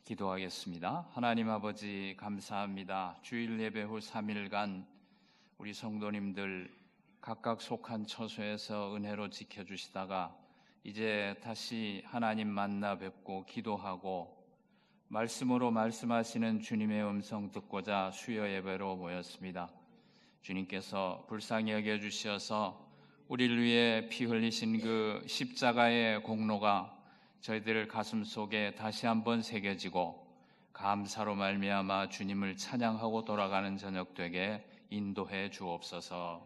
기도하겠습니다. 하나님 아버지 감사합니다. 주일 예배 후 3일간 우리 성도님들 각각 속한 처소에서 은혜로 지켜주시다가 이제 다시 하나님 만나 뵙고 기도하고 말씀으로 말씀하시는 주님의 음성 듣고자 수요 예배로 모였습니다. 주님께서 불쌍히 여겨주셔서 우리를 위해 피 흘리신 그 십자가의 공로가 저희들 가슴 속에 다시 한번 새겨지고 감사로 말미암아 주님을 찬양하고 돌아가는 저녁 되게 인도해 주옵소서.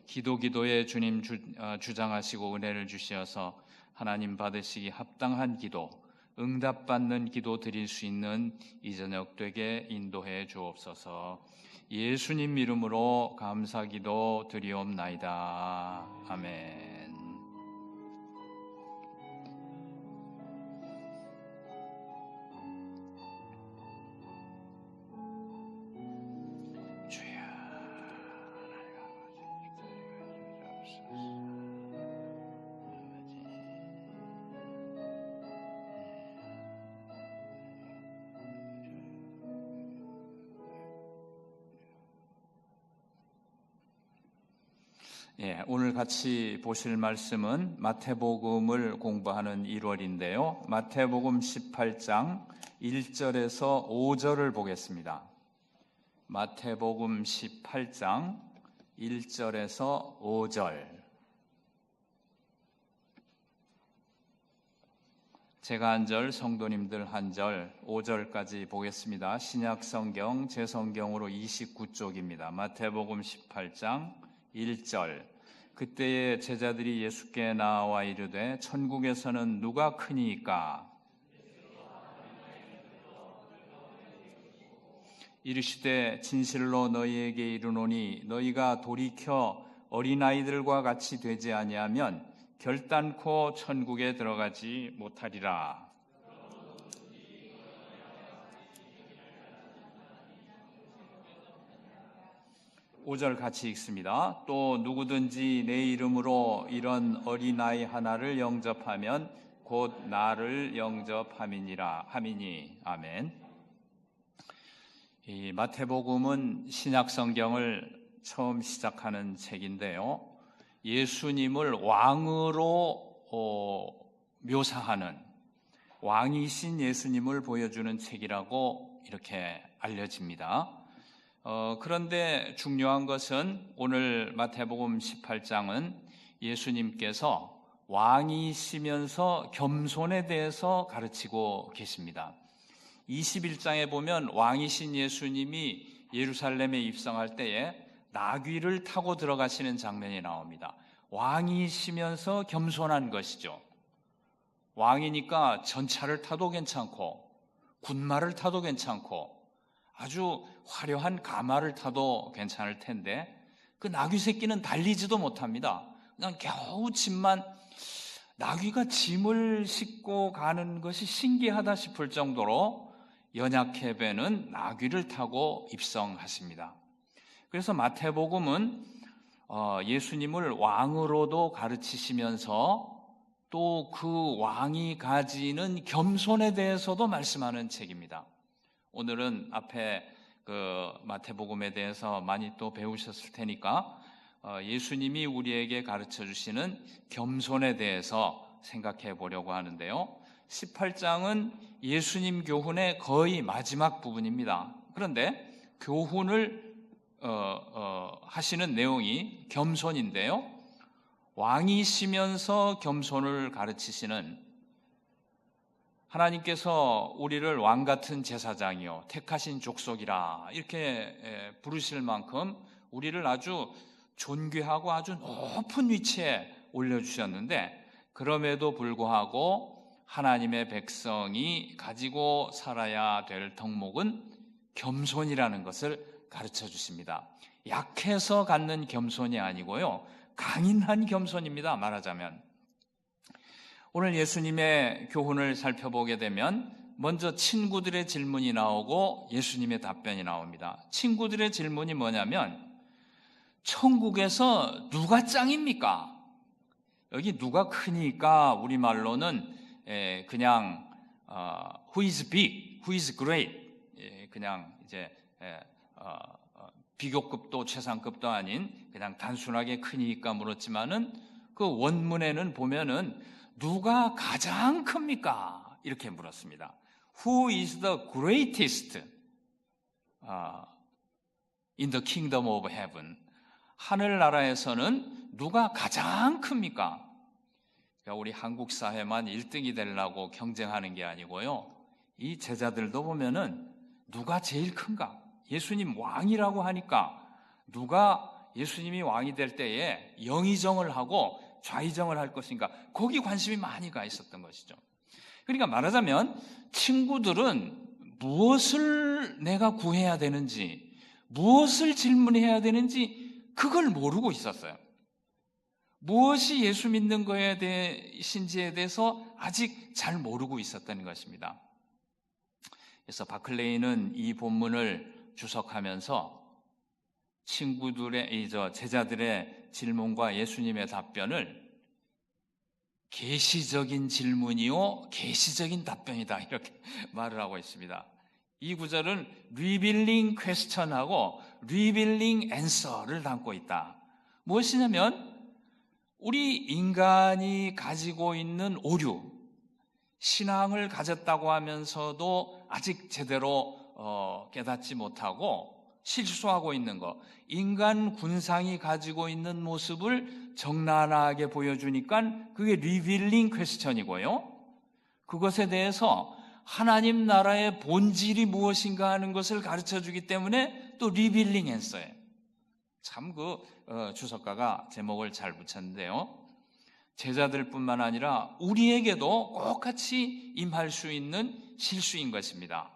기도에 주님 주장하시고 은혜를 주시어서 하나님 받으시기 합당한 기도, 응답받는 기도 드릴 수 있는 이 저녁 되게 인도해 주옵소서. 예수님 이름으로 감사기도 드리옵나이다. 아멘. 오늘 같이 보실 말씀은 마태복음을 공부하는 1월인데요. 마태복음 18장 1절에서 5절을 보겠습니다. 마태복음 18장 1절에서 5절. 제가 한 절, 성도님들 한 절, 5절까지 보겠습니다. 신약성경 제 성경으로 29쪽입니다. 마태복음 18장 1절. 그때의 제자들이 예수께 나와 이르되 천국에서는 누가 크니이까? 이르시되 진실로 너희에게 이르노니 너희가 돌이켜 어린아이들과 같이 되지 아니하면 결단코 천국에 들어가지 못하리라. 5절 같이 읽습니다. 또 누구든지 내 이름으로 이런 어린아이 하나를 영접하면 곧 나를 영접함이니라 하미니. 아멘. 이 마태복음은 신약성경을 처음 시작하는 책인데요. 예수님을 왕으로 묘사하는, 왕이신 예수님을 보여주는 책이라고 이렇게 알려집니다. 그런데 중요한 것은 오늘 마태복음 18장은 예수님께서 왕이시면서 겸손에 대해서 가르치고 계십니다. 21장에 보면 왕이신 예수님이 예루살렘에 입성할 때에 나귀를 타고 들어가시는 장면이 나옵니다. 왕이시면서 겸손한 것이죠. 왕이니까 전차를 타도 괜찮고 군마를 타도 괜찮고 아주 화려한 가마를 타도 괜찮을 텐데 그 나귀 새끼는 달리지도 못합니다. 그냥 겨우 짐만, 나귀가 짐을 싣고 가는 것이 신기하다 싶을 정도로 연약해배는 나귀를 타고 입성하십니다. 그래서 마태복음은 예수님을 왕으로도 가르치시면서 또 그 왕이 가지는 겸손에 대해서도 말씀하는 책입니다. 오늘은 앞에 그 마태복음에 대해서 많이 또 배우셨을 테니까 예수님이 우리에게 가르쳐 주시는 겸손에 대해서 생각해 보려고 하는데요. 18장은 예수님 교훈의 거의 마지막 부분입니다. 그런데 교훈을 하시는 내용이 겸손인데요. 왕이시면서 겸손을 가르치시는, 하나님께서 우리를 왕같은 제사장이요 택하신 족속이라 이렇게 부르실 만큼 우리를 아주 존귀하고 아주 높은 위치에 올려주셨는데, 그럼에도 불구하고 하나님의 백성이 가지고 살아야 될 덕목은 겸손이라는 것을 가르쳐 주십니다. 약해서 갖는 겸손이 아니고요, 강인한 겸손입니다. 말하자면 오늘 예수님의 교훈을 살펴보게 되면 먼저 친구들의 질문이 나오고 예수님의 답변이 나옵니다. 친구들의 질문이 뭐냐면 천국에서 누가 짱입니까? 여기 누가 크니까 우리말로는 그냥 who is big, who is great. 그냥 이제 비교급도 최상급도 아닌 그냥 단순하게 크니까 물었지만은 그 원문에는 보면은 누가 가장 큽니까? 이렇게 물었습니다. Who is the greatest in the kingdom of heaven? 하늘나라에서는 누가 가장 큽니까? 그러니까 우리 한국 사회만 1등이 되려고 경쟁하는 게 아니고요. 이 제자들도 보면은 누가 제일 큰가? 예수님 왕이라고 하니까 누가 예수님이 왕이 될 때에 영의정을 하고 좌의정을 할 것인가? 거기 관심이 많이 가 있었던 것이죠. 그러니까 말하자면 친구들은 무엇을 내가 구해야 되는지, 무엇을 질문해야 되는지 그걸 모르고 있었어요. 무엇이 예수 믿는 것에 대해서인지에 대해서 아직 잘 모르고 있었다는 것입니다. 그래서 바클레이는 이 본문을 주석하면서 제자들의 질문과 예수님의 답변을 계시적인 질문이요 계시적인 답변이다 이렇게 말을 하고 있습니다. 이 구절은 revealing question하고 revealing answer를 담고 있다. 무엇이냐면 우리 인간이 가지고 있는 오류, 신앙을 가졌다고 하면서도 아직 제대로 깨닫지 못하고 실수하고 있는 것, 인간 군상이 가지고 있는 모습을 적나라하게 보여주니까 그게 리빌링 퀘스천이고요. 그것에 대해서 하나님 나라의 본질이 무엇인가 하는 것을 가르쳐주기 때문에 또 리빌링 앤서예요. 참 주석가가 제목을 잘 붙였는데요. 제자들뿐만 아니라 우리에게도 똑같이 임할 수 있는 실수인 것입니다.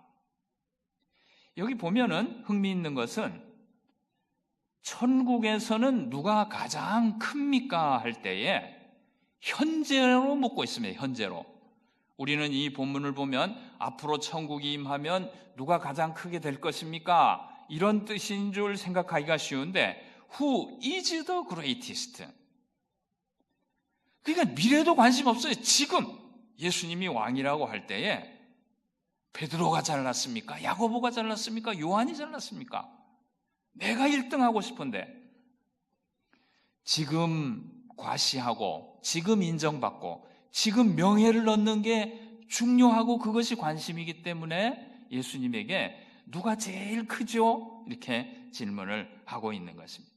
여기 보면은 흥미있는 것은 천국에서는 누가 가장 큽니까 할 때에 현재로 묻고 있습니다. 현재로. 우리는 이 본문을 보면 앞으로 천국이 임하면 누가 가장 크게 될 것입니까? 이런 뜻인 줄 생각하기가 쉬운데 Who is the greatest? 그러니까 미래도 관심 없어요. 지금 예수님이 왕이라고 할 때에 베드로가 잘났습니까? 야고보가 잘났습니까? 요한이 잘났습니까? 내가 1등 하고 싶은데 지금 과시하고 지금 인정받고 지금 명예를 얻는 게 중요하고 그것이 관심이기 때문에 예수님에게 누가 제일 크죠? 이렇게 질문을 하고 있는 것입니다.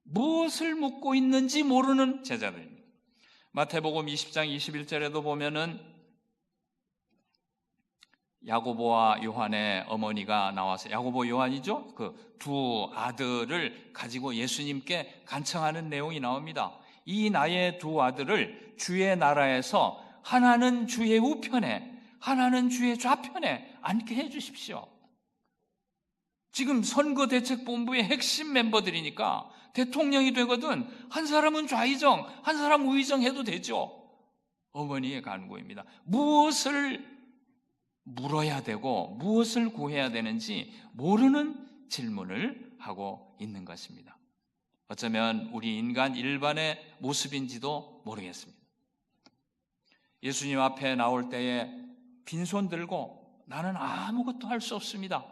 무엇을 묻고 있는지 모르는 제자들입니다. 마태복음 20장 21절에도 보면은 야고보와 요한의 어머니가 나와서 야고보 요한이죠? 그 두 아들을 가지고 예수님께 간청하는 내용이 나옵니다. 이 나의 두 아들을 주의 나라에서 하나는 주의 우편에 하나는 주의 좌편에 앉게 해 주십시오. 지금 선거대책본부의 핵심 멤버들이니까 대통령이 되거든 한 사람은 좌의정, 한 사람은 우의정 해도 되죠. 어머니의 간구입니다. 무엇을 물어야 되고 무엇을 구해야 되는지 모르는 질문을 하고 있는 것입니다. 어쩌면 우리 인간 일반의 모습인지도 모르겠습니다. 예수님 앞에 나올 때에 빈손 들고 나는 아무것도 할 수 없습니다.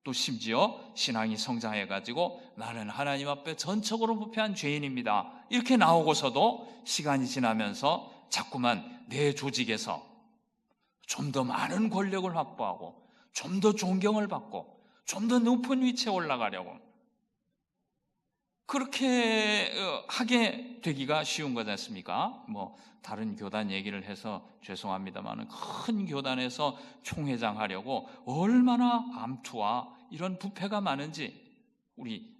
또 심지어 신앙이 성장해가지고 나는 하나님 앞에 전적으로 부패한 죄인입니다. 이렇게 나오고서도 시간이 지나면서 자꾸만 내 조직에서 좀 더 많은 권력을 확보하고 좀 더 존경을 받고 좀 더 높은 위치에 올라가려고 그렇게 하게 되기가 쉬운 거지 않습니까? 다른 교단 얘기를 해서 죄송합니다만 큰 교단에서 총회장 하려고 얼마나 암투와 이런 부패가 많은지 우리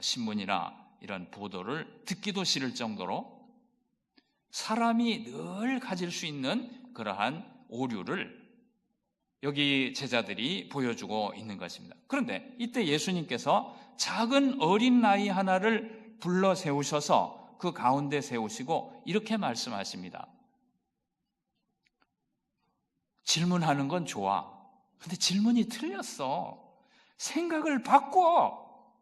신문이나 이런 보도를 듣기도 싫을 정도로 사람이 늘 가질 수 있는 그러한 오류를 여기 제자들이 보여주고 있는 것입니다. 그런데 이때 예수님께서 작은 어린 나이 하나를 불러 세우셔서 그 가운데 세우시고 이렇게 말씀하십니다. 질문하는 건 좋아. 근데 질문이 틀렸어. 생각을 바꿔.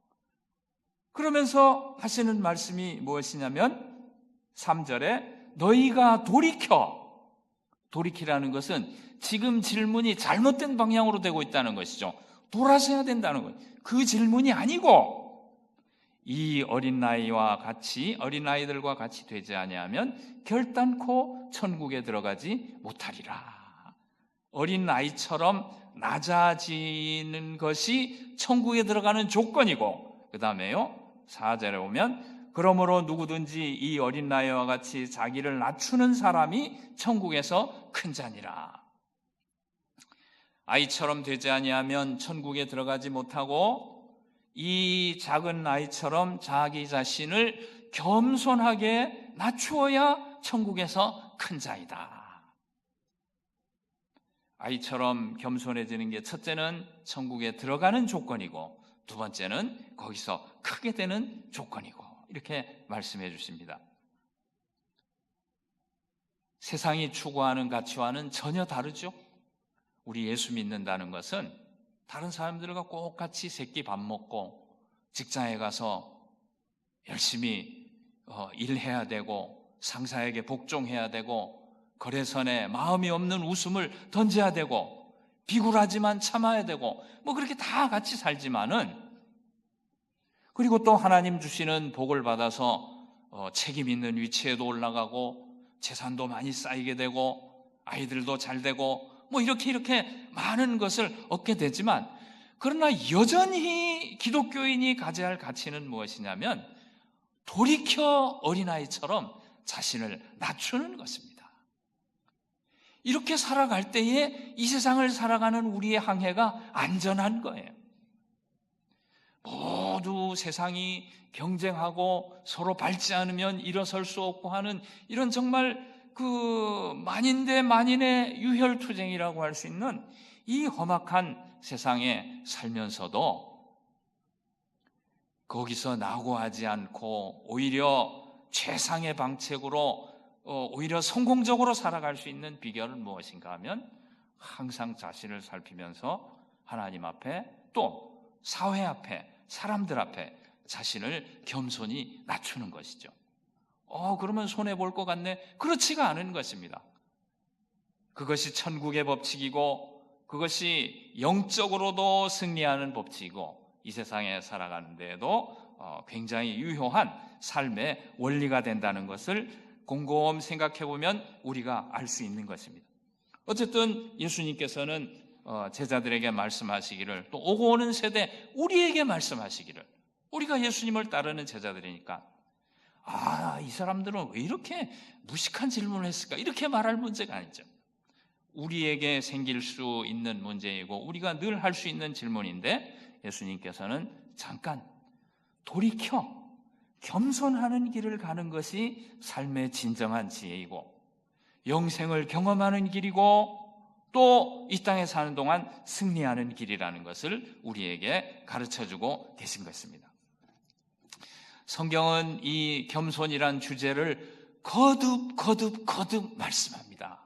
그러면서 하시는 말씀이 무엇이냐면 3절에 너희가 돌이키라는 것은 지금 질문이 잘못된 방향으로 되고 있다는 것이죠. 돌아서 해야 된다는 거예요. 그 질문이 아니고 이 어린아이들과 같이 되지 아니하면 결단코 천국에 들어가지 못하리라. 어린아이처럼 낮아지는 것이 천국에 들어가는 조건이고, 그 다음에요 4절에 보면 그러므로 누구든지 이 어린아이와 같이 자기를 낮추는 사람이 천국에서 큰 자니라. 아이처럼 되지 아니하면 천국에 들어가지 못하고, 이 작은 아이처럼 자기 자신을 겸손하게 낮추어야 천국에서 큰 자이다. 아이처럼 겸손해지는 게 첫째는 천국에 들어가는 조건이고, 두 번째는 거기서 크게 되는 조건이고, 이렇게 말씀해 주십니다. 세상이 추구하는 가치와는 전혀 다르죠. 우리 예수 믿는다는 것은 다른 사람들과 꼭 같이 새끼 밥 먹고 직장에 가서 열심히 일해야 되고 상사에게 복종해야 되고 거래선에 마음이 없는 웃음을 던져야 되고 비굴하지만 참아야 되고 뭐 그렇게 다 같이 살지만은, 그리고 또 하나님 주시는 복을 받아서 책임 있는 위치에도 올라가고 재산도 많이 쌓이게 되고 아이들도 잘 되고 뭐 이렇게 많은 것을 얻게 되지만, 그러나 여전히 기독교인이 가져야 할 가치는 무엇이냐면 돌이켜 어린아이처럼 자신을 낮추는 것입니다. 이렇게 살아갈 때에 이 세상을 살아가는 우리의 항해가 안전한 거예요. 모두 세상이 경쟁하고 서로 밟지 않으면 일어설 수 없고 하는 이런 정말 그 만인대 만인의 유혈투쟁이라고 할 수 있는 이 험악한 세상에 살면서도 거기서 낙오하지 않고 오히려 최상의 방책으로 오히려 성공적으로 살아갈 수 있는 비결은 무엇인가 하면 항상 자신을 살피면서 하나님 앞에 또 사회 앞에 사람들 앞에 자신을 겸손히 낮추는 것이죠. 그러면 손해볼 것 같네. 그렇지가 않은 것입니다. 그것이 천국의 법칙이고 그것이 영적으로도 승리하는 법칙이고 이 세상에 살아가는 데에도 굉장히 유효한 삶의 원리가 된다는 것을 곰곰 생각해 보면 우리가 알 수 있는 것입니다. 어쨌든 예수님께서는 제자들에게 말씀하시기를, 또 오고 오는 세대 우리에게 말씀하시기를, 우리가 예수님을 따르는 제자들이니까 이 사람들은 왜 이렇게 무식한 질문을 했을까? 이렇게 말할 문제가 아니죠. 우리에게 생길 수 있는 문제이고 우리가 늘 할 수 있는 질문인데, 예수님께서는 잠깐 돌이켜 겸손하는 길을 가는 것이 삶의 진정한 지혜이고 영생을 경험하는 길이고 또 이 땅에 사는 동안 승리하는 길이라는 것을 우리에게 가르쳐주고 계신 것입니다. 성경은 이 겸손이란 주제를 거듭 말씀합니다.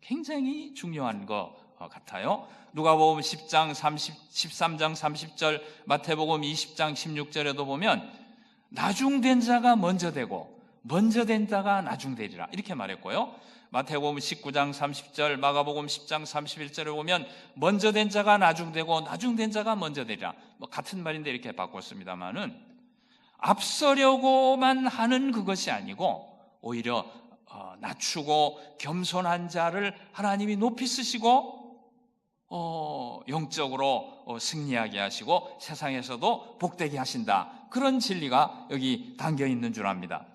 굉장히 중요한 것 같아요. 누가복음 10장 13장 30절, 마태복음 20장 16절에도 보면 나중된 자가 먼저 되고 먼저 된 자가 나중되리라 이렇게 말했고요. 마태복음 19장 30절, 마가복음 10장 31절에 보면 먼저 된 자가 나중되고 나중된 자가 먼저 되리라. 같은 말인데 이렇게 바꿨습니다만은 앞서려고만 하는 그것이 아니고 오히려 낮추고 겸손한 자를 하나님이 높이 쓰시고 영적으로 승리하게 하시고 세상에서도 복되게 하신다. 그런 진리가 여기 담겨 있는 줄 압니다.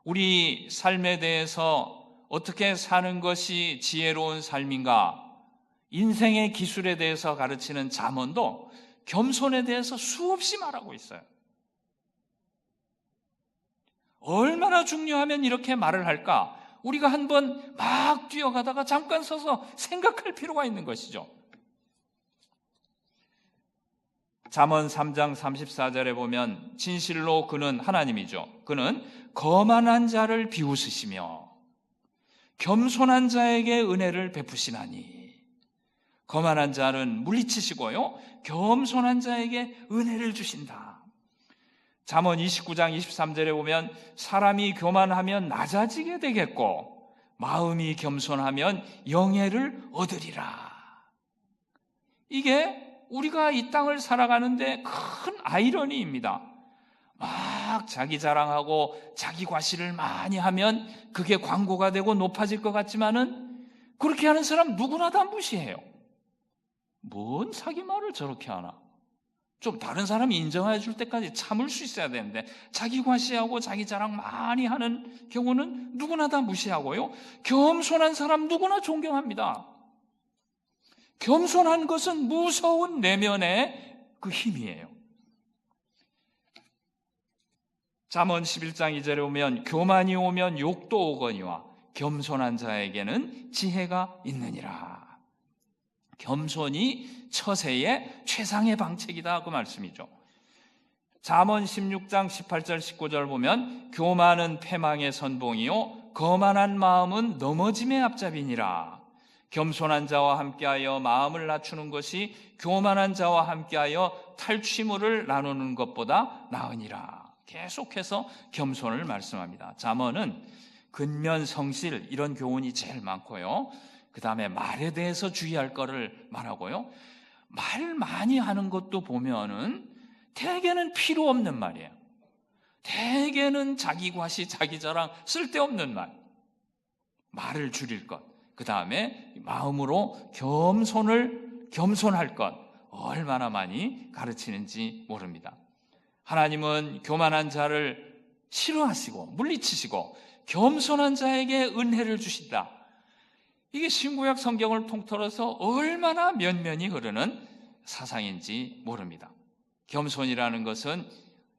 우리 삶에 대해서 어떻게 사는 것이 지혜로운 삶인가? 인생의 기술에 대해서 가르치는 잠언도 겸손에 대해서 수없이 말하고 있어요. 얼마나 중요하면 이렇게 말을 할까? 우리가 한번 막 뛰어가다가 잠깐 서서 생각할 필요가 있는 것이죠. 잠언 3장 34절에 보면 진실로 그는 하나님이죠. 그는 거만한 자를 비웃으시며 겸손한 자에게 은혜를 베푸시나니. 거만한 자는 물리치시고요, 겸손한 자에게 은혜를 주신다. 잠언 29장 23절에 보면 사람이 교만하면 낮아지게 되겠고 마음이 겸손하면 영예를 얻으리라. 이게 우리가 이 땅을 살아가는데 큰 아이러니입니다. 막 자기 자랑하고 자기 과시를 많이 하면 그게 광고가 되고 높아질 것 같지만은 그렇게 하는 사람 누구나 다 무시해요. 뭔 사기 말을 저렇게 하나? 좀 다른 사람이 인정해 줄 때까지 참을 수 있어야 되는데 자기 과시하고 자기 자랑 많이 하는 경우는 누구나 다 무시하고요. 겸손한 사람 누구나 존경합니다. 겸손한 것은 무서운 내면의 그 힘이에요. 잠언 11장 2절에 보면 교만이 오면 욕도 오거니와 겸손한 자에게는 지혜가 있느니라. 겸손이 처세의 최상의 방책이다 그 말씀이죠. 잠언 16장 18절 19절 보면 교만은 패망의 선봉이요 거만한 마음은 넘어짐의 앞잡이니라. 겸손한 자와 함께하여 마음을 낮추는 것이 교만한 자와 함께하여 탈취물을 나누는 것보다 나으니라. 계속해서 겸손을 말씀합니다. 잠언은 근면 성실 이런 교훈이 제일 많고요. 그 다음에 말에 대해서 주의할 거를 말하고요. 말 많이 하는 것도 보면은 대개는 필요 없는 말이에요. 대개는 자기 과시, 자기 자랑, 쓸데없는 말을 줄일 것. 그 다음에 마음으로 겸손할 것. 얼마나 많이 가르치는지 모릅니다. 하나님은 교만한 자를 싫어하시고 물리치시고 겸손한 자에게 은혜를 주신다. 이게 신구약 성경을 통틀어서 얼마나 면면이 흐르는 사상인지 모릅니다. 겸손이라는 것은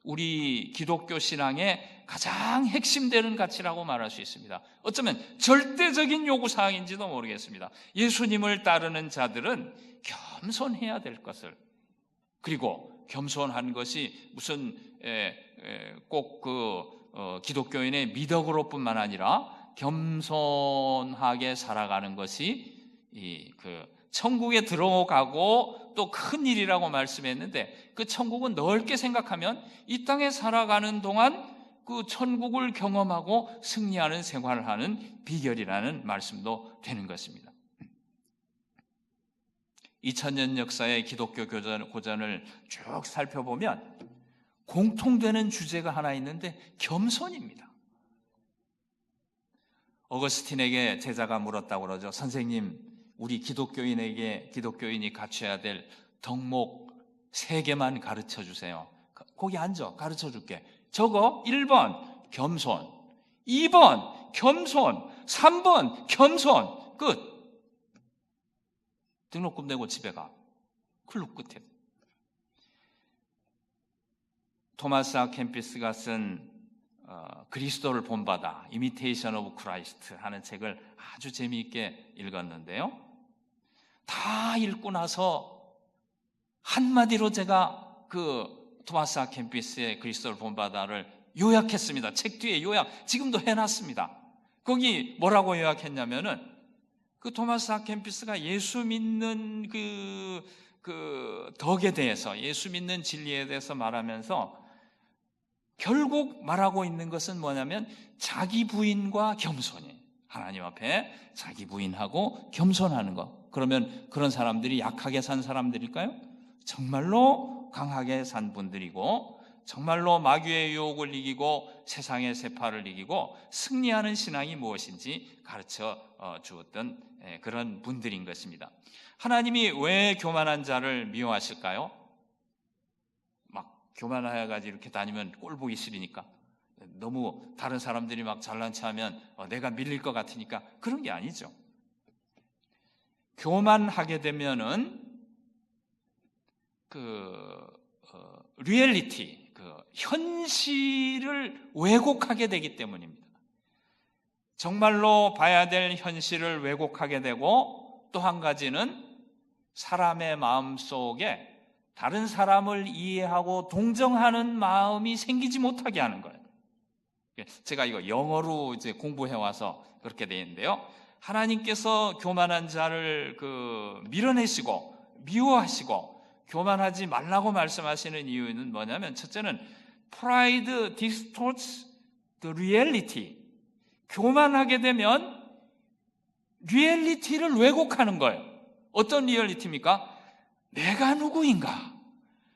우리 기독교 신앙의 가장 핵심되는 가치라고 말할 수 있습니다. 어쩌면 절대적인 요구사항인지도 모르겠습니다. 예수님을 따르는 자들은 겸손해야 될 것을, 그리고 겸손한 것이 무슨 꼭 기독교인의 미덕으로 뿐만 아니라 겸손하게 살아가는 것이 천국에 들어가고 또 큰 일이라고 말씀했는데, 그 천국은 넓게 생각하면 이 땅에 살아가는 동안 그 천국을 경험하고 승리하는 생활을 하는 비결이라는 말씀도 되는 것입니다. 2000년 역사의 기독교 고전을 쭉 살펴보면 공통되는 주제가 하나 있는데 겸손입니다. 어거스틴에게 제자가 물었다고 그러죠. 선생님, 우리 기독교인이 갖춰야 될 덕목 3개만 가르쳐 주세요. 거기 앉아, 가르쳐 줄게. 저거 1번 겸손, 2번 겸손, 3번 겸손. 끝. 등록금 내고 집에 가. 클럽 끝에. 토마스 아 캠피스가 쓴 그리스도를 본받아 Imitation of Christ 하는 책을 아주 재미있게 읽었는데요. 다 읽고 나서 한마디로 제가 그 토마스 아 캠피스의 그리스도를 본받아를 요약했습니다. 책 뒤에 요약 지금도 해놨습니다. 거기 뭐라고 요약했냐면은 그 토마스 아 캠피스가 예수 믿는 그 덕에 대해서, 예수 믿는 진리에 대해서 말하면서 결국 말하고 있는 것은 뭐냐면 자기 부인과 겸손이, 하나님 앞에 자기 부인하고 겸손하는 것. 그러면 그런 사람들이 약하게 산 사람들일까요? 정말로 강하게 산 분들이고, 정말로 마귀의 유혹을 이기고 세상의 세파를 이기고 승리하는 신앙이 무엇인지 가르쳐 주었던 그런 분들인 것입니다. 하나님이 왜 교만한 자를 미워하실까요? 막 교만해가지고 이렇게 다니면 꼴 보기 싫으니까, 너무 다른 사람들이 막 잘난 체하면 내가 밀릴 것 같으니까, 그런 게 아니죠. 교만하게 되면은 리얼리티, 현실을 왜곡하게 되기 때문입니다. 정말로 봐야 될 현실을 왜곡하게 되고, 또 한 가지는 사람의 마음 속에 다른 사람을 이해하고 동정하는 마음이 생기지 못하게 하는 거예요. 제가 이거 영어로 이제 공부해 와서 그렇게 되어 있는데요. 하나님께서 교만한 자를 밀어내시고 미워하시고 교만하지 말라고 말씀하시는 이유는 뭐냐면, 첫째는 Pride distorts the reality. 교만하게 되면 리얼리티를 왜곡하는 거예요. 어떤 리얼리티입니까? 내가 누구인가?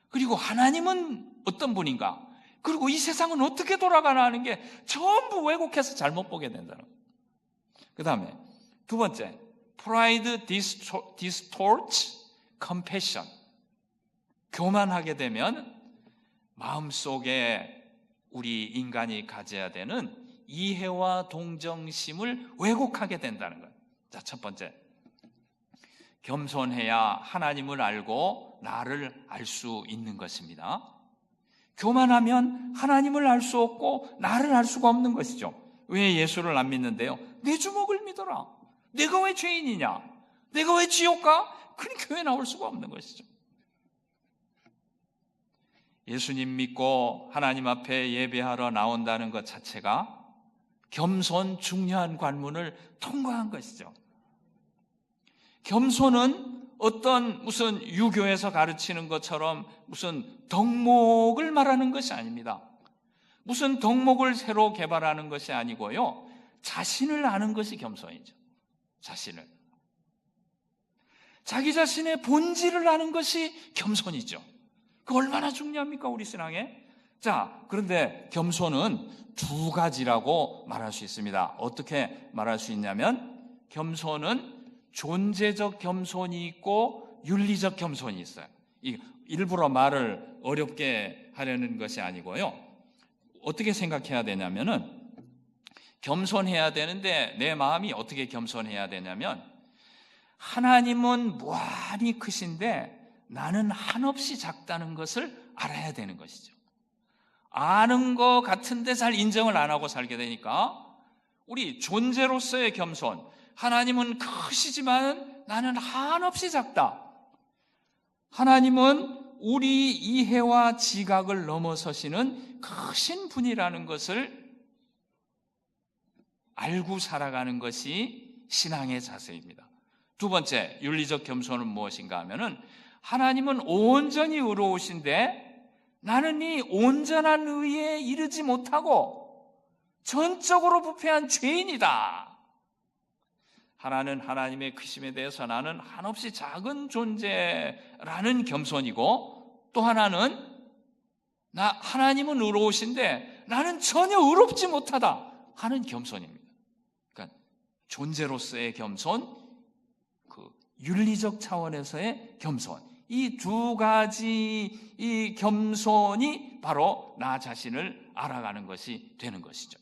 그리고 하나님은 어떤 분인가? 그리고 이 세상은 어떻게 돌아가나 하는 게 전부 왜곡해서 잘못 보게 된다는 거예요. 그 다음에 두 번째, Pride distorts compassion. 교만하게 되면 마음속에 우리 인간이 가져야 되는 이해와 동정심을 왜곡하게 된다는 거예요. 자, 첫 번째, 겸손해야 하나님을 알고 나를 알 수 있는 것입니다. 교만하면 하나님을 알 수 없고 나를 알 수가 없는 것이죠. 왜 예수를 안 믿는데요? 내 주먹을 믿어라. 내가 왜 죄인이냐? 내가 왜 지옥 가? 그럼 교회 나올 수가 없는 것이죠. 예수님 믿고 하나님 앞에 예배하러 나온다는 것 자체가 겸손 중요한 관문을 통과한 것이죠. 겸손은 어떤 무슨 유교에서 가르치는 것처럼 무슨 덕목을 말하는 것이 아닙니다. 무슨 덕목을 새로 개발하는 것이 아니고요. 자신을 아는 것이 겸손이죠. 자신을. 자기 자신의 본질을 아는 것이 겸손이죠. 그 얼마나 중요합니까, 우리 신앙에? 자, 그런데 겸손은 두 가지라고 말할 수 있습니다. 어떻게 말할 수 있냐면, 겸손은 존재적 겸손이 있고 윤리적 겸손이 있어요. 일부러 말을 어렵게 하려는 것이 아니고요. 어떻게 생각해야 되냐면은, 겸손해야 되는데 내 마음이 어떻게 겸손해야 되냐면, 하나님은 무한히 크신데 나는 한없이 작다는 것을 알아야 되는 것이죠. 아는 것 같은데 잘 인정을 안 하고 살게 되니까 우리 존재로서의 겸손, 하나님은 크시지만 나는 한없이 작다. 하나님은 우리 이해와 지각을 넘어서시는 크신 분이라는 것을 알고 살아가는 것이 신앙의 자세입니다. 두 번째, 윤리적 겸손은 무엇인가 하면은, 하나님은 온전히 의로우신데 나는 이 온전한 의에 이르지 못하고 전적으로 부패한 죄인이다. 하나는 하나님의 크심에 대해서 나는 한없이 작은 존재라는 겸손이고, 또 하나는 하나님은 의로우신데 나는 전혀 의롭지 못하다 하는 겸손입니다. 그러니까 존재로서의 겸손, 윤리적 차원에서의 겸손, 이 두 가지 이 겸손이 바로 나 자신을 알아가는 것이 되는 것이죠.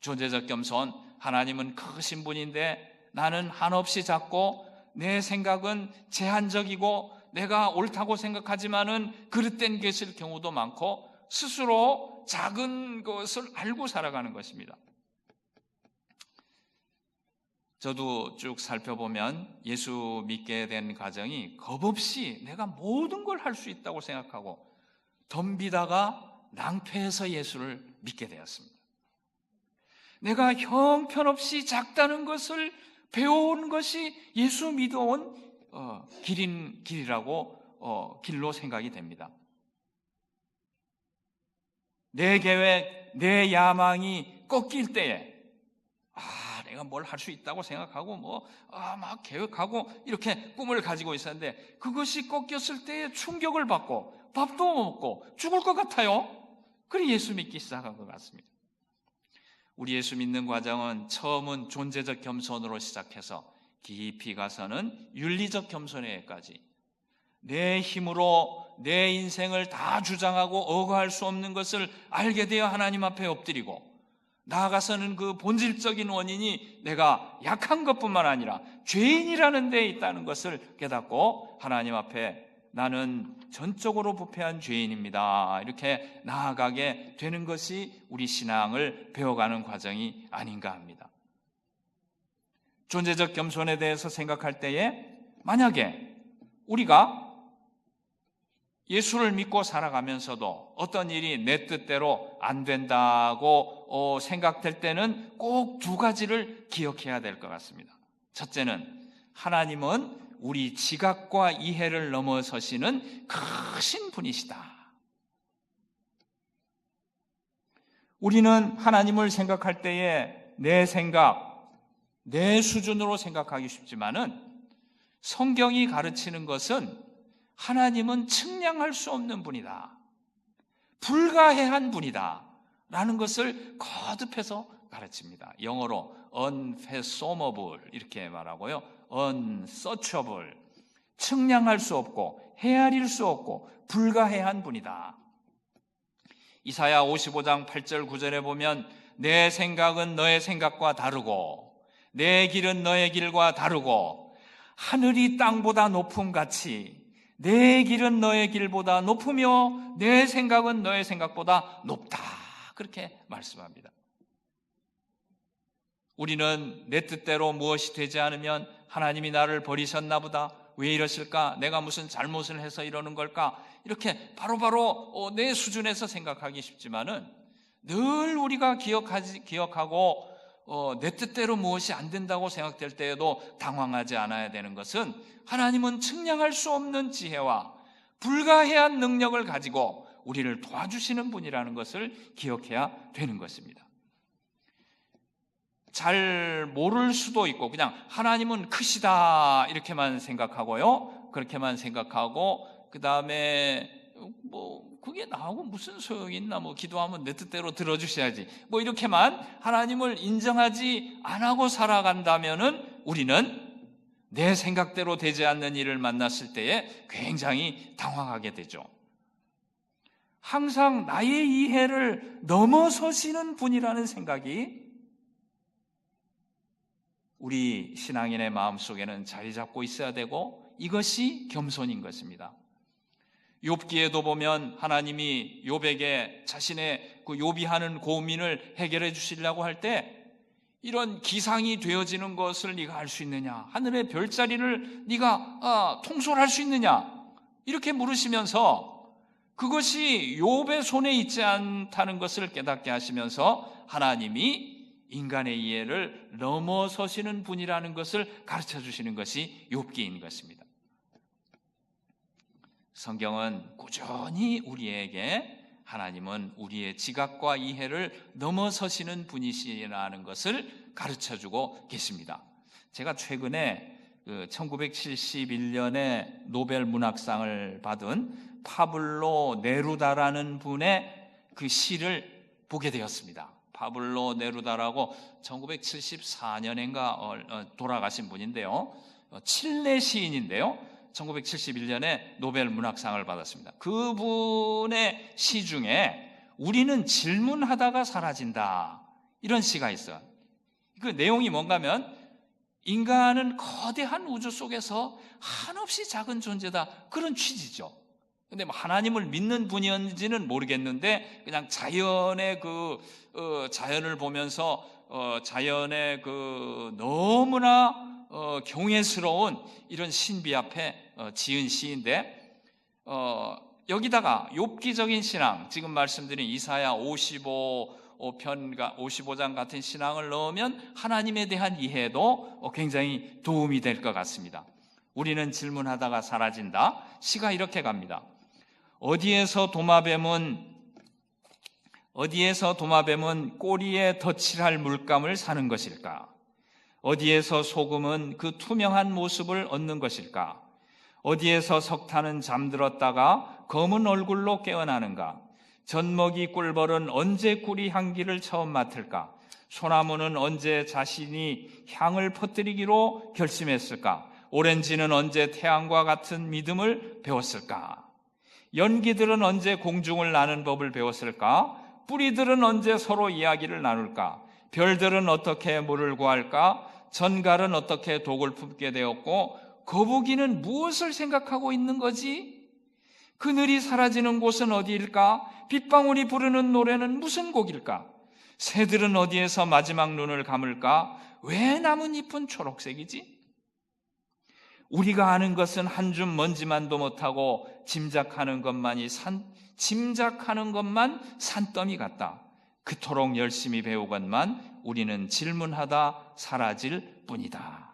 존재적 겸손, 하나님은 크신 분인데 나는 한없이 작고 내 생각은 제한적이고 내가 옳다고 생각하지만은 그릇된 것일 경우도 많고 스스로 작은 것을 알고 살아가는 것입니다. 저도 쭉 살펴보면 예수 믿게 된 과정이 겁없이 내가 모든 걸 할 수 있다고 생각하고 덤비다가 낭패해서 예수를 믿게 되었습니다. 내가 형편없이 작다는 것을 배워온 것이 예수 믿어온 길로 생각이 됩니다. 내 계획, 내 야망이 꺾일 때에 내가 뭘 할 수 있다고 생각하고 막 계획하고 이렇게 꿈을 가지고 있었는데 그것이 꺾였을 때에 충격을 받고 밥도 못 먹고 죽을 것 같아요. 그래 예수 믿기 시작한 것 같습니다. 우리 예수 믿는 과정은 처음은 존재적 겸손으로 시작해서 깊이 가서는 윤리적 겸손에까지 내 힘으로 내 인생을 다 주장하고 억압할 수 없는 것을 알게 되어 하나님 앞에 엎드리고, 나아가서는 그 본질적인 원인이 내가 약한 것뿐만 아니라 죄인이라는 데에 있다는 것을 깨닫고 하나님 앞에 나는 전적으로 부패한 죄인입니다, 이렇게 나아가게 되는 것이 우리 신앙을 배워가는 과정이 아닌가 합니다. 존재적 겸손에 대해서 생각할 때에 만약에 우리가 예수를 믿고 살아가면서도 어떤 일이 내 뜻대로 안 된다고 생각될 때는 꼭 두 가지를 기억해야 될 것 같습니다. 첫째는 하나님은 우리 지각과 이해를 넘어서시는 크신 분이시다. 우리는 하나님을 생각할 때에 내 생각, 내 수준으로 생각하기 쉽지만은 성경이 가르치는 것은 하나님은 측량할 수 없는 분이다, 불가해한 분이다 라는 것을 거듭해서 가르칩니다. 영어로 unfathomable 이렇게 말하고요, unsearchable, 측량할 수 없고 헤아릴 수 없고 불가해한 분이다. 이사야 55장 8절 9절에 보면 내 생각은 너의 생각과 다르고 내 길은 너의 길과 다르고 하늘이 땅보다 높음 같이 내 길은 너의 길보다 높으며 내 생각은 너의 생각보다 높다, 그렇게 말씀합니다. 우리는 내 뜻대로 무엇이 되지 않으면 하나님이 나를 버리셨나 보다, 왜 이러실까, 내가 무슨 잘못을 해서 이러는 걸까, 이렇게 바로바로 내 수준에서 생각하기 쉽지만은 늘 우리가 기억하고 내 뜻대로 무엇이 안 된다고 생각될 때에도 당황하지 않아야 되는 것은 하나님은 측량할 수 없는 지혜와 불가해한 능력을 가지고 우리를 도와주시는 분이라는 것을 기억해야 되는 것입니다. 잘 모를 수도 있고 그냥 하나님은 크시다 이렇게만 생각하고요, 그렇게만 생각하고 그 다음에 그게 나하고 무슨 소용이 있나, 기도하면 내 뜻대로 들어주셔야지, 이렇게만 하나님을 인정하지 안 하고 살아간다면은 우리는 내 생각대로 되지 않는 일을 만났을 때에 굉장히 당황하게 되죠. 항상 나의 이해를 넘어서시는 분이라는 생각이 우리 신앙인의 마음속에는 자리 잡고 있어야 되고, 이것이 겸손인 것입니다. 욥기에도 보면 하나님이 욥에게 자신의 그 욥이 하는 고민을 해결해 주시려고 할 때 이런 기상이 되어지는 것을 네가 알 수 있느냐, 하늘의 별자리를 네가 통솔할 수 있느냐, 이렇게 물으시면서 그것이 욥의 손에 있지 않다는 것을 깨닫게 하시면서 하나님이 인간의 이해를 넘어서시는 분이라는 것을 가르쳐 주시는 것이 욥기인 것입니다. 성경은 꾸준히 우리에게 하나님은 우리의 지각과 이해를 넘어서시는 분이시라는 것을 가르쳐주고 계십니다. 제가 최근에 1971년에 노벨 문학상을 받은 파블로 네루다라는 분의 그 시를 보게 되었습니다. 파블로 네루다라고 1974년인가 돌아가신 분인데요, 칠레 시인인데요, 1971년에 노벨 문학상을 받았습니다. 그분의 시 중에 우리는 질문하다가 사라진다, 이런 시가 있어요. 그 내용이 뭔가 하면 인간은 거대한 우주 속에서 한없이 작은 존재다, 그런 취지죠. 근데 하나님을 믿는 분이었는지는 모르겠는데 그냥 자연의 자연을 보면서 자연의 너무나 경외스러운 이런 신비 앞에 지은 시인데, 여기다가 욥기적인 신앙, 지금 말씀드린 이사야 55장 같은 신앙을 넣으면 하나님에 대한 이해도 굉장히 도움이 될 것 같습니다. 우리는 질문하다가 사라진다. 시가 이렇게 갑니다. 어디에서 도마뱀은 꼬리에 덧칠할 물감을 사는 것일까? 어디에서 소금은 그 투명한 모습을 얻는 것일까? 어디에서 석탄은 잠들었다가 검은 얼굴로 깨어나는가? 젖먹이 꿀벌은 언제 꿀이 향기를 처음 맡을까? 소나무는 언제 자신이 향을 퍼뜨리기로 결심했을까? 오렌지는 언제 태양과 같은 믿음을 배웠을까? 연기들은 언제 공중을 나는 법을 배웠을까? 뿌리들은 언제 서로 이야기를 나눌까? 별들은 어떻게 물을 구할까? 전갈은 어떻게 독을 품게 되었고 거북이는 무엇을 생각하고 있는 거지? 그늘이 사라지는 곳은 어디일까? 빗방울이 부르는 노래는 무슨 곡일까? 새들은 어디에서 마지막 눈을 감을까? 왜 나뭇잎은 초록색이지? 우리가 아는 것은 한 줌 먼지만도 못하고 짐작하는 것만 산더미 같다. 그토록 열심히 배우건만 우리는 질문하다 사라질 뿐이다.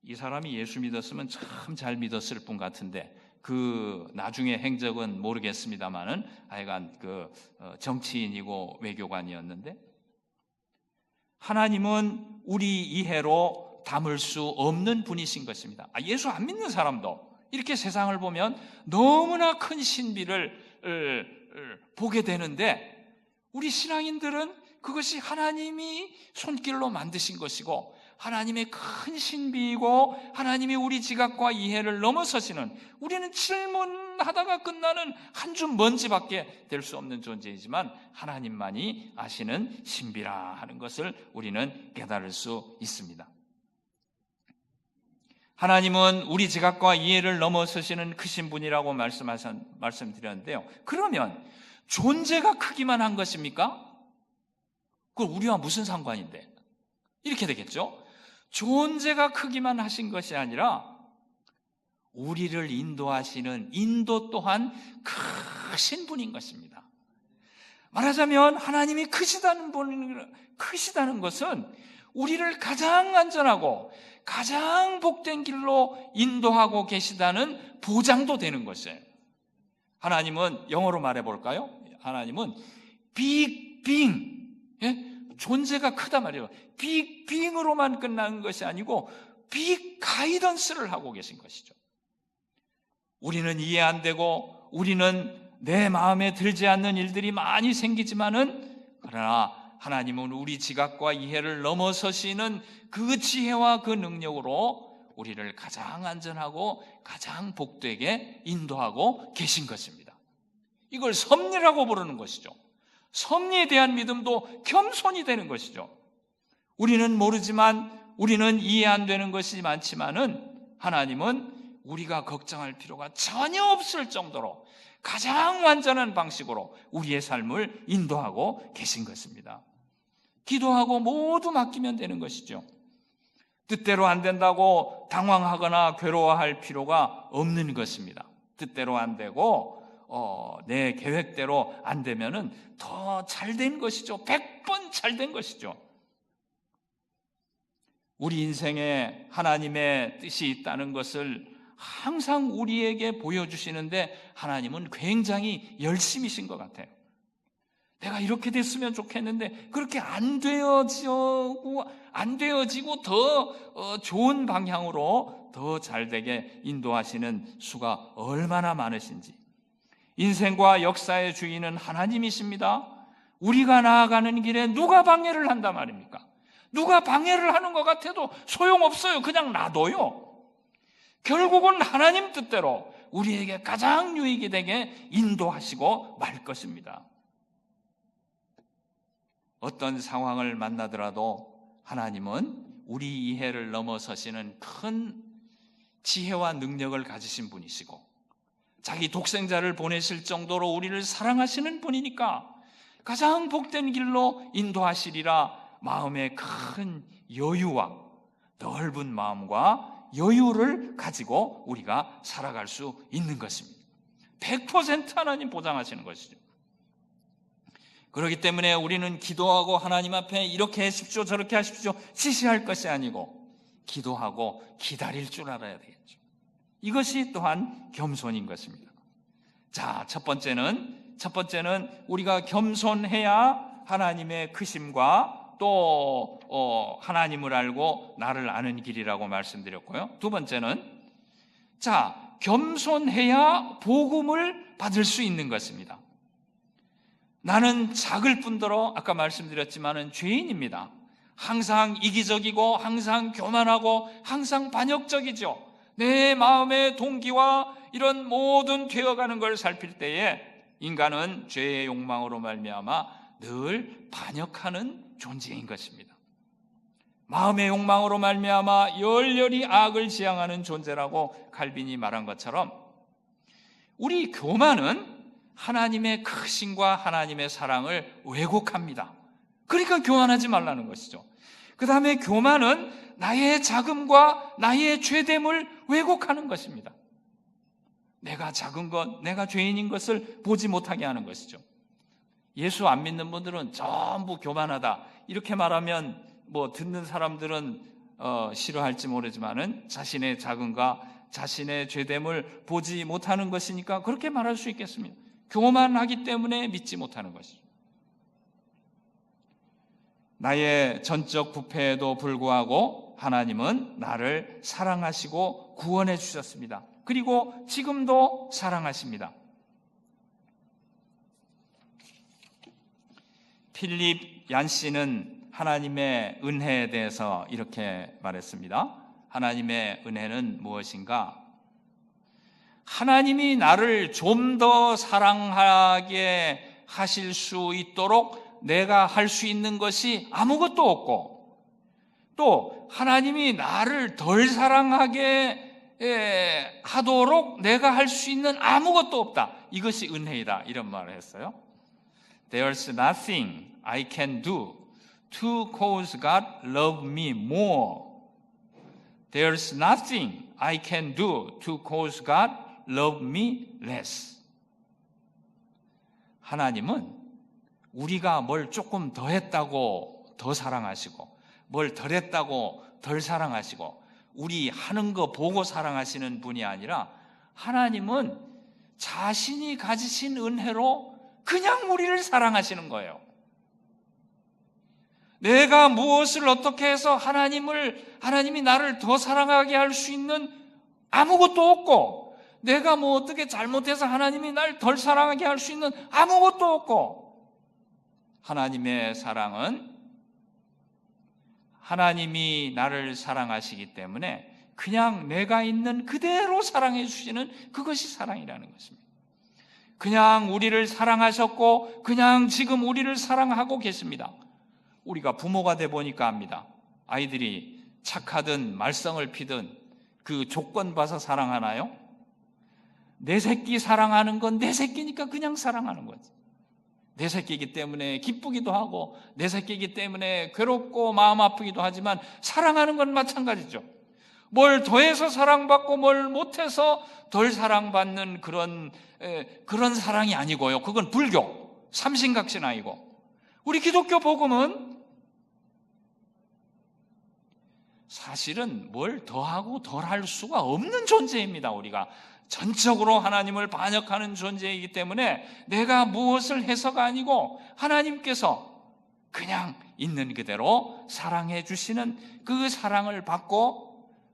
이 사람이 예수 믿었으면 참 잘 믿었을 분 같은데 나중에 행적은 모르겠습니다만은 하여간 정치인이고 외교관이었는데, 하나님은 우리 이해로 담을 수 없는 분이신 것입니다. 예수 안 믿는 사람도 이렇게 세상을 보면 너무나 큰 신비를 보게 되는데, 우리 신앙인들은 그것이 하나님이 손길로 만드신 것이고 하나님의 큰 신비이고 하나님이 우리 지각과 이해를 넘어서시는, 우리는 질문하다가 끝나는 한 줌 먼지밖에 될 수 없는 존재이지만 하나님만이 아시는 신비라 하는 것을 우리는 깨달을 수 있습니다. 하나님은 우리 지각과 이해를 넘어서시는 크신 분이라고 말씀드렸는데요. 그러면 존재가 크기만 한 것입니까? 그건 우리와 무슨 상관인데? 이렇게 되겠죠? 존재가 크기만 하신 것이 아니라 우리를 인도하시는 인도 또한 크신 분인 것입니다. 말하자면 하나님이 크시다는 것은 우리를 가장 안전하고 가장 복된 길로 인도하고 계시다는 보장도 되는 것이에요. 하나님은 영어로 말해볼까요? 하나님은 Big Being, 존재가 크다 말이에요. Big Being으로만 끝나는 것이 아니고 Big Guidance를 하고 계신 것이죠. 우리는 이해 안 되고 우리는 내 마음에 들지 않는 일들이 많이 생기지만은, 그러나 하나님은 우리 지각과 이해를 넘어서시는 그 지혜와 그 능력으로 우리를 가장 안전하고 가장 복되게 인도하고 계신 것입니다. 이걸 섭리라고 부르는 것이죠. 섭리에 대한 믿음도 겸손이 되는 것이죠. 우리는 모르지만, 우리는 이해 안 되는 것이 많지만은 하나님은 우리가 걱정할 필요가 전혀 없을 정도로 가장 완전한 방식으로 우리의 삶을 인도하고 계신 것입니다. 기도하고 모두 맡기면 되는 것이죠. 뜻대로 안 된다고 당황하거나 괴로워할 필요가 없는 것입니다. 뜻대로 안 되고 내 계획대로 안 되면은 더 잘된 것이죠. 100번 잘된 것이죠. 우리 인생에 하나님의 뜻이 있다는 것을 항상 우리에게 보여주시는데 하나님은 굉장히 열심이신 것 같아요. 내가 이렇게 됐으면 좋겠는데 그렇게 안 되어지고 더 좋은 방향으로 더 잘되게 인도하시는 수가 얼마나 많으신지. 인생과 역사의 주인은 하나님이십니다. 우리가 나아가는 길에 누가 방해를 한단 말입니까? 누가 방해를 하는 것 같아도 소용없어요. 그냥 놔둬요. 결국은 하나님 뜻대로 우리에게 가장 유익이 되게 인도하시고 말 것입니다. 어떤 상황을 만나더라도 하나님은 우리 이해를 넘어서시는 큰 지혜와 능력을 가지신 분이시고 자기 독생자를 보내실 정도로 우리를 사랑하시는 분이니까 가장 복된 길로 인도하시리라 마음의 큰 여유와 넓은 마음과 여유를 가지고 우리가 살아갈 수 있는 것입니다. 100% 하나님 보장하시는 것이죠. 그렇기 때문에 우리는 기도하고 하나님 앞에 이렇게 하십시오 저렇게 하십시오 지시할 것이 아니고 기도하고 기다릴 줄 알아야 되겠죠. 이것이 또한 겸손인 것입니다. 자, 첫 번째는 우리가 겸손해야 하나님의 크심과 또 하나님을 알고 나를 아는 길이라고 말씀드렸고요. 두 번째는 겸손해야 복음을 받을 수 있는 것입니다. 나는 작을 뿐더러 아까 말씀드렸지만은 죄인입니다. 항상 이기적이고 항상 교만하고 항상 반역적이죠. 내 마음의 동기와 이런 모든 되어가는 걸 살필 때에 인간은 죄의 욕망으로 말미암아 늘 반역하는 존재인 것입니다. 마음의 욕망으로 말미암아 열렬히 악을 지향하는 존재라고 칼빈이 말한 것처럼 우리 교만은 하나님의 크심과 하나님의 사랑을 왜곡합니다. 그러니까 교만하지 말라는 것이죠. 그 다음에 교만은 나의 작음과 나의 죄됨을 왜곡하는 것입니다. 내가 작은 것, 내가 죄인인 것을 보지 못하게 하는 것이죠. 예수 안 믿는 분들은 전부 교만하다 이렇게 말하면 듣는 사람들은 싫어할지 모르지만은 자신의 작음과 자신의 죄됨을 보지 못하는 것이니까 그렇게 말할 수 있겠습니다. 교만하기 때문에 믿지 못하는 것이죠. 나의 전적 부패에도 불구하고 하나님은 나를 사랑하시고 구원해 주셨습니다. 그리고 지금도 사랑하십니다. 필립 얀시는 하나님의 은혜에 대해서 이렇게 말했습니다. 하나님의 은혜는 무엇인가? 하나님이 나를 좀 더 사랑하게 하실 수 있도록 내가 할 수 있는 것이 아무것도 없고, 또 하나님이 나를 덜 사랑하게 하도록 내가 할 수 있는 아무것도 없다. 이것이 은혜이다. 이런 말을 했어요. There's nothing I can do to cause God love me more. There's nothing I can do to cause God love me less. 하나님은 우리가 뭘 조금 더 했다고 더 사랑하시고, 뭘 덜 했다고 덜 사랑하시고, 우리 하는 거 보고 사랑하시는 분이 아니라 하나님은 자신이 가지신 은혜로 그냥 우리를 사랑하시는 거예요. 내가 무엇을 어떻게 해서 하나님이 나를 더 사랑하게 할 수 있는 아무것도 없고, 내가 뭐 어떻게 잘못해서 하나님이 날 덜 사랑하게 할 수 있는 아무것도 없고, 하나님의 사랑은 하나님이 나를 사랑하시기 때문에 그냥 내가 있는 그대로 사랑해 주시는 그것이 사랑이라는 것입니다. 그냥 우리를 사랑하셨고 그냥 지금 우리를 사랑하고 계십니다. 우리가 부모가 돼 보니까 압니다. 아이들이 착하든 말썽을 피든 그 조건 봐서 사랑하나요? 내 새끼 사랑하는 건 내 새끼니까 그냥 사랑하는 거지. 내 새끼이기 때문에 기쁘기도 하고 내 새끼이기 때문에 괴롭고 마음 아프기도 하지만 사랑하는 건 마찬가지죠. 뭘 더해서 사랑받고 뭘 못해서 덜 사랑받는 그런 사랑이 아니고요. 그건 불교, 삼신각신아이고, 우리 기독교 복음은 사실은 뭘 더하고 덜할 수가 없는 존재입니다. 우리가 전적으로 하나님을 반역하는 존재이기 때문에 내가 무엇을 해서가 아니고 하나님께서 그냥 있는 그대로 사랑해 주시는 그 사랑을 받고,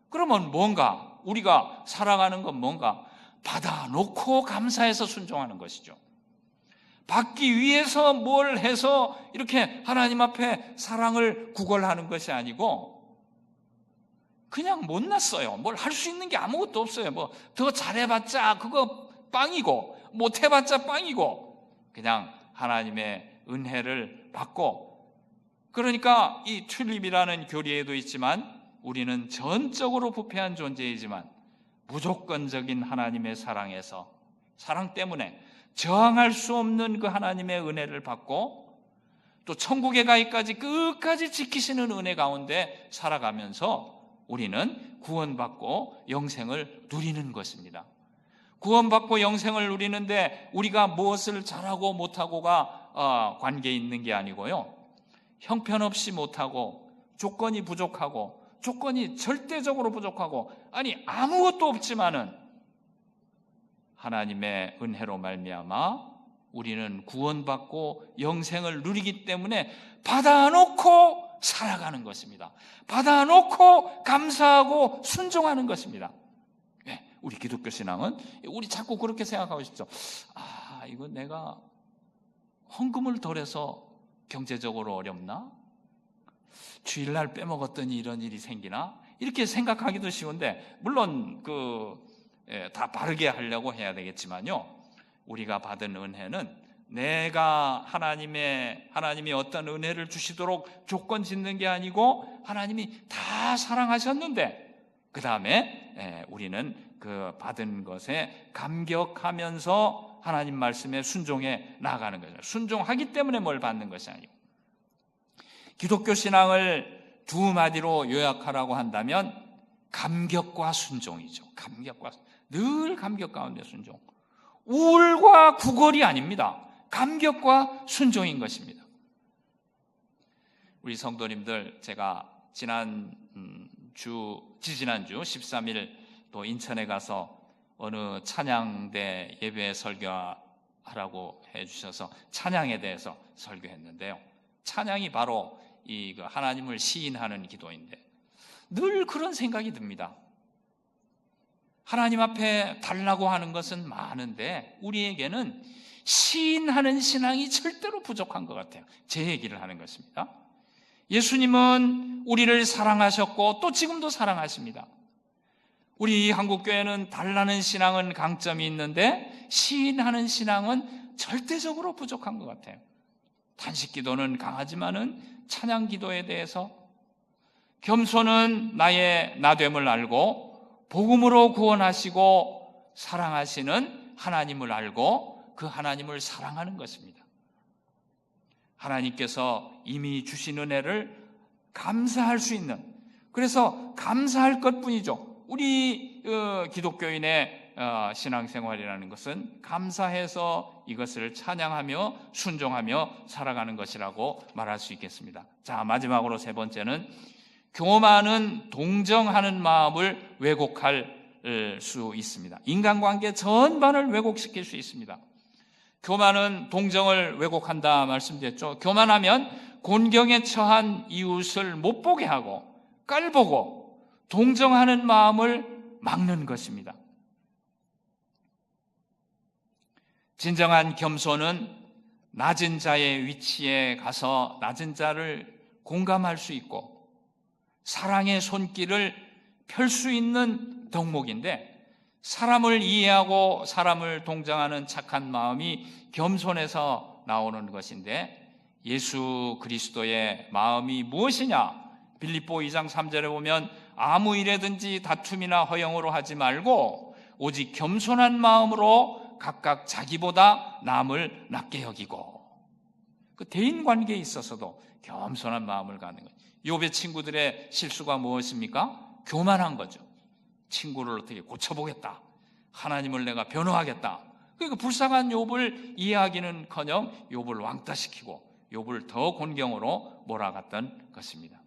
그러면 뭔가 우리가 사랑하는 건 뭔가 받아놓고 감사해서 순종하는 것이죠. 받기 위해서 뭘 해서 이렇게 하나님 앞에 사랑을 구걸하는 것이 아니고 그냥 못났어요. 뭘 할 수 있는 게 아무것도 없어요. 뭐 더 잘해봤자 그거 빵이고 못해봤자 빵이고 그냥 하나님의 은혜를 받고, 그러니까 이 튤립이라는 교리에도 있지만 우리는 전적으로 부패한 존재이지만 무조건적인 하나님의 사랑 때문에 저항할 수 없는 그 하나님의 은혜를 받고 또 천국에 가기까지 끝까지 지키시는 은혜 가운데 살아가면서 우리는 구원받고 영생을 누리는 것입니다. 구원받고 영생을 누리는데 우리가 무엇을 잘하고 못하고가 관계 있는 게 아니고요, 형편없이 못하고 조건이 부족하고 조건이 절대적으로 부족하고 아무것도 없지만은 하나님의 은혜로 말미암아 우리는 구원받고 영생을 누리기 때문에 받아놓고 살아가는 것입니다. 받아놓고 감사하고 순종하는 것입니다. 우리 기독교 신앙은 우리 자꾸 그렇게 생각하고 싶죠. 이거 내가 헌금을 덜해서 경제적으로 어렵나? 주일날 빼먹었더니 이런 일이 생기나? 이렇게 생각하기도 쉬운데, 물론 다 바르게 하려고 해야 되겠지만요, 우리가 받은 은혜는 내가 하나님이 어떤 은혜를 주시도록 조건 짓는 게 아니고 하나님이 다 사랑하셨는데 그 다음에 우리는 그 받은 것에 감격하면서 하나님 말씀에 순종해 나가는 거죠. 순종하기 때문에 뭘 받는 것이 아니고, 기독교 신앙을 두 마디로 요약하라고 한다면 감격과 순종이죠. 늘 감격 가운데 순종. 우울과 구걸이 아닙니다. 감격과 순종인 것입니다. 우리 성도님들, 제가 지지난주 13일 또 인천에 가서 어느 찬양대 예배 설교하라고 해주셔서 찬양에 대해서 설교했는데요, 찬양이 바로 하나님을 시인하는 기도인데 늘 그런 생각이 듭니다. 하나님 앞에 달라고 하는 것은 많은데 우리에게는 시인하는 신앙이 절대로 부족한 것 같아요. 제 얘기를 하는 것입니다. 예수님은 우리를 사랑하셨고 또 지금도 사랑하십니다. 우리 한국교회는 달라는 신앙은 강점이 있는데 시인하는 신앙은 절대적으로 부족한 것 같아요. 탄식기도는 강하지만은 찬양기도에 대해서 겸손은 나의 나됨을 알고 복음으로 구원하시고 사랑하시는 하나님을 알고 그 하나님을 사랑하는 것입니다. 하나님께서 이미 주신 은혜를 감사할 수 있는, 그래서 감사할 것뿐이죠. 우리 기독교인의 신앙생활이라는 것은 감사해서 이것을 찬양하며 순종하며 살아가는 것이라고 말할 수 있겠습니다. 자, 마지막으로 세 번째는 교만은 동정하는 마음을 왜곡할 수 있습니다. 인간관계 전반을 왜곡시킬 수 있습니다. 교만은 동정을 왜곡한다 말씀드렸죠. 교만하면 곤경에 처한 이웃을 못 보게 하고 깔보고 동정하는 마음을 막는 것입니다. 진정한 겸손은 낮은 자의 위치에 가서 낮은 자를 공감할 수 있고 사랑의 손길을 펼 수 있는 덕목인데, 사람을 이해하고 사람을 동정하는 착한 마음이 겸손에서 나오는 것인데, 예수 그리스도의 마음이 무엇이냐? 빌립보 2장 3절에 보면 아무 일에든지 다툼이나 허영으로 하지 말고 오직 겸손한 마음으로 각각 자기보다 남을 낮게 여기고, 그 대인관계에 있어서도 겸손한 마음을 갖는 거예요. 욥의 친구들의 실수가 무엇입니까? 교만한 거죠. 친구를 어떻게 고쳐보겠다, 하나님을 내가 변호하겠다. 그러니까 불쌍한 욥을 이해하기는커녕 욥을 왕따시키고 욥을 더 곤경으로 몰아갔던 것입니다.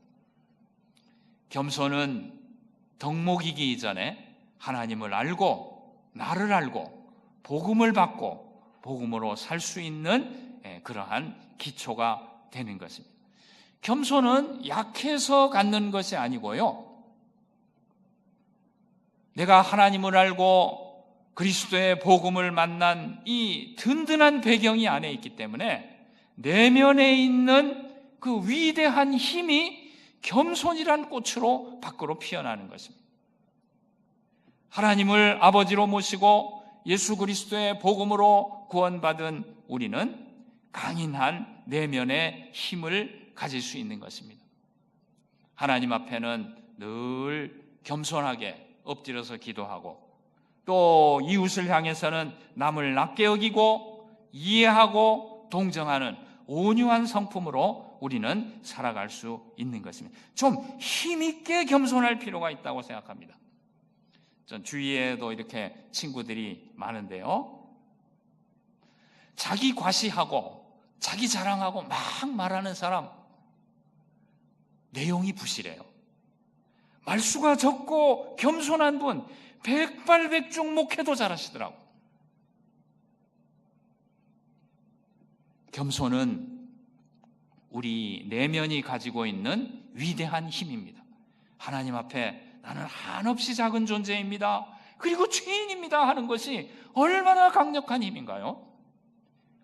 겸손은 덕목이기 이전에 하나님을 알고 나를 알고 복음을 받고 복음으로 살 수 있는 그러한 기초가 되는 것입니다. 겸손은 약해서 갖는 것이 아니고요, 내가 하나님을 알고 그리스도의 복음을 만난 이 든든한 배경이 안에 있기 때문에 내면에 있는 그 위대한 힘이 겸손이란 꽃으로 밖으로 피어나는 것입니다. 하나님을 아버지로 모시고 예수 그리스도의 복음으로 구원받은 우리는 강인한 내면의 힘을 가질 수 있는 것입니다. 하나님 앞에는 늘 겸손하게 엎드려서 기도하고 또 이웃을 향해서는 남을 낮게 여기고 이해하고 동정하는 온유한 성품으로 우리는 살아갈 수 있는 것입니다. 좀 힘있게 겸손할 필요가 있다고 생각합니다. 전 주위에도 이렇게 친구들이 많은데요, 자기 과시하고 자기 자랑하고 막 말하는 사람 내용이 부실해요. 말수가 적고 겸손한 분 백발백중 목회도 잘하시더라고. 겸손은 우리 내면이 가지고 있는 위대한 힘입니다. 하나님 앞에 나는 한없이 작은 존재입니다, 그리고 죄인입니다 하는 것이 얼마나 강력한 힘인가요?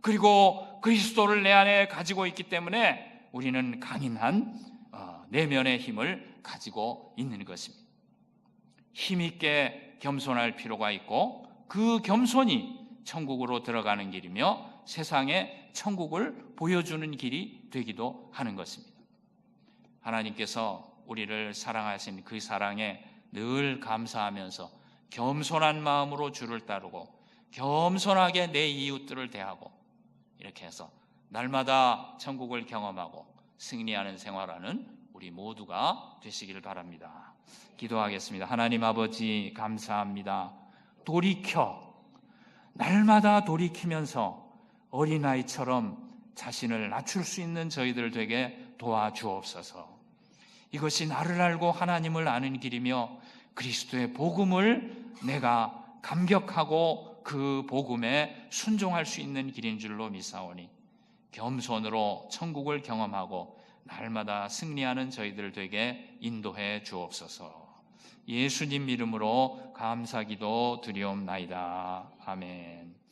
그리고 그리스도를 내 안에 가지고 있기 때문에 우리는 강인한 내면의 힘을 가지고 있는 것입니다. 힘있게 겸손할 필요가 있고 그 겸손이 천국으로 들어가는 길이며 세상에 천국을 보여주는 길이 되기도 하는 것입니다. 하나님께서 우리를 사랑하신 그 사랑에 늘 감사하면서 겸손한 마음으로 주를 따르고 겸손하게 내 이웃들을 대하고 이렇게 해서 날마다 천국을 경험하고 승리하는 생활하는 우리 모두가 되시기를 바랍니다. 기도하겠습니다. 하나님 아버지 감사합니다. 날마다 돌이키면서 어린아이처럼 자신을 낮출 수 있는 저희들 되게 도와주옵소서. 이것이 나를 알고 하나님을 아는 길이며 그리스도의 복음을 내가 감격하고 그 복음에 순종할 수 있는 길인 줄로 믿사오니 겸손으로 천국을 경험하고 날마다 승리하는 저희들 되게 인도해 주옵소서. 예수님 이름으로 감사기도 드리옵나이다. 아멘.